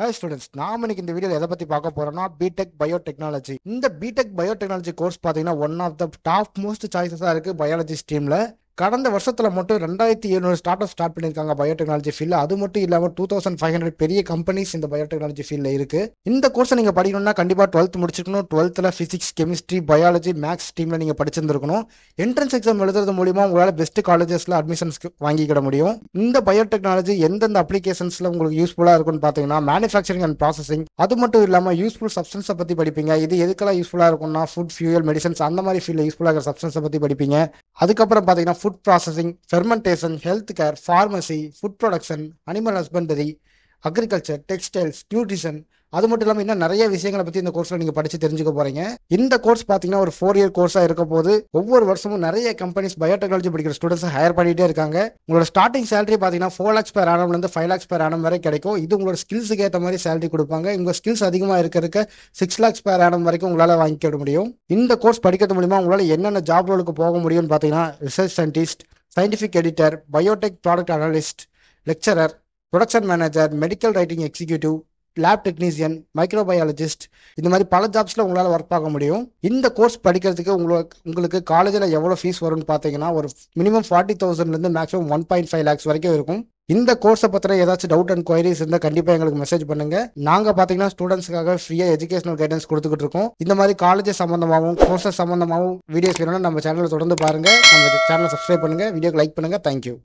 Hi students, நாம இன்னைக்கு இந்த வீடியோல எதை பத்தி பார்க்க போறோம்னா பிடெக் பயோடெக்னாலஜி. இந்த பிடெக் பயோடெக்னாலஜி கோர்ஸ் பாத்தீங்கன்னா one of the top most சாய்ஸஸா இருக்கு பயாலஜி ஸ்ட்ரீம்ல. கடந்த வருஷத்துல மட்டும் 2700 ஸ்டார்ட் பண்ணிருக்காங்க பயோடெக்னாலஜி ஃபீல்ட்ல. அது மட்டும் இல்லாம 2500 பெரிய கம்பெனிஸ் இந்த பயோடெக்னாலஜி ஃபீல்ட்ல இருக்கு. இந்த கோர்ஸை நீங்க படிக்கணும்னா கண்டிப்பா 12th முடிச்சிருக்கணும். 12th physics, chemistry, biology, maths ஸ்ட்ரீம்ல நீங்க படிச்சிருந்திருக்கணும். என்ட்ரன்ஸ் எக்ஸாம் எழுதுறது மூலியமா உங்களால பெஸ்ட் காலேஜஸ்ல அட்மிஷன்ஸ் வாங்கிக்கிட முடியும். இந்த பயோடெக்னாலஜி எந்தெந்த அப்ளிகேஷன்ஸ்ல உங்களுக்கு யூஸ்ஃபுல்லா இருக்கும்னு பாத்தீங்கன்னா மேனுஃபேக்சரிங் அண்ட் ப்ராசஸிங். அது மட்டும் இல்லாம யூஸ்ஃபுல் சப்ஸ்டன்ஸை பத்தி படிப்பீங்க. இது எதுக்கெல்லாம் யூஸ்ஃபுல்லா இருக்கும்னா ஃபுட், ஃபியூயல், மெடிசன்ஸ் அந்த மாதிரி ஃபீல்ட்ல யூஸ்ஃபுல்லா இருக்கிற சப்ஸ்டன்ஸை பத்தி படிப்பீங்க. அதுக்கப்புறம் பாத்தீங்கன்னா food processing, fermentation, health care, pharmacy, food production, animal husbandry, agriculture, textiles, nutrition, அது மட்டும் இல்லாமல் இன்னும் நிறைய விஷயங்களை பற்றி இந்த கோர்ஸில் நீங்கள் படித்து தெரிஞ்சுக்க போகிறீங்க. இந்த கோர்ஸ் பார்த்தீங்கன்னா ஒரு 4 இயர் கோர்ஸாக இருக்க போது ஒவ்வொரு வருஷமும் நிறைய கம்பெனிஸ் பயோடெக்னாலஜி படிக்கிற ஸ்டூடெண்ட்ஸை ஹையர் பண்ணிகிட்டே இருக்காங்க. உங்களோட ஸ்டார்டிங் சேலரி பார்த்தீங்கன்னா 4 lakhs per annum 5 lakhs per annum வரை கிடைக்கும். இது உங்களோட ஸ்கில்ஸுக்கு ஏற்ற மாதிரி சேலரி கொடுப்பாங்க. உங்கள் ஸ்கில்ஸ் அதிகமாக இருக்க 6 lakhs per annum வரைக்கும் உங்களால் வாங்கிக்க முடியும். இந்த கோர்ஸ் படிக்கிறது மூலிமா உங்களால் என்னென்ன ஜாப் ரோலுக்கு போக முடியும்னு பார்த்தீங்கன்னா research scientist, scientific editor, Biotech product analyst, lecturer, production manager, medical writing executive, lab technician, microbiologist, இந்த மாதிரி பல ஜாப்ஸில் உங்களால் ஒர்க் பார்க்க முடியும். இந்த கோர்ஸ் படிக்கிறதுக்கு உங்களுக்கு காலேஜில் எவ்வளோ ஃபீஸ் வரும்னு பார்த்தீங்கன்னா ஒரு மினிமம் 40,000 மேக்ஸிமம் 1.5 lakhs வரைக்கும் இருக்கும். இந்த கோர்ஸை பற்றின ஏதாச்சும் டவுட் அண்ட் குவரிஸ் இருந்தால் கண்டிப்பாக எங்களுக்கு மெசேஜ் பண்ணுங்க. நாங்கள் பார்த்தீங்கன்னா ஸ்டூடெண்ட்ஸ்க்காக ஃப்ரீயாக எஜுகேஷனல் கைடன்ஸ் கொடுத்துக்கிட்டு இருக்கோம். இந்த மாதிரி காலேஜஸ் சம்மந்தமாகவும் கோர்சஸ் சம்மந்தமாகவும் வீடியோஸ் வேணும்னா நம்ம சேனலை தொடர்ந்து பாருங்கள். நம்ம சேனலை சப்ஸ்கிரைப் பண்ணுங்கள், வீடியோக்கு லைக் பண்ணுங்கள். தேங்க்யூ.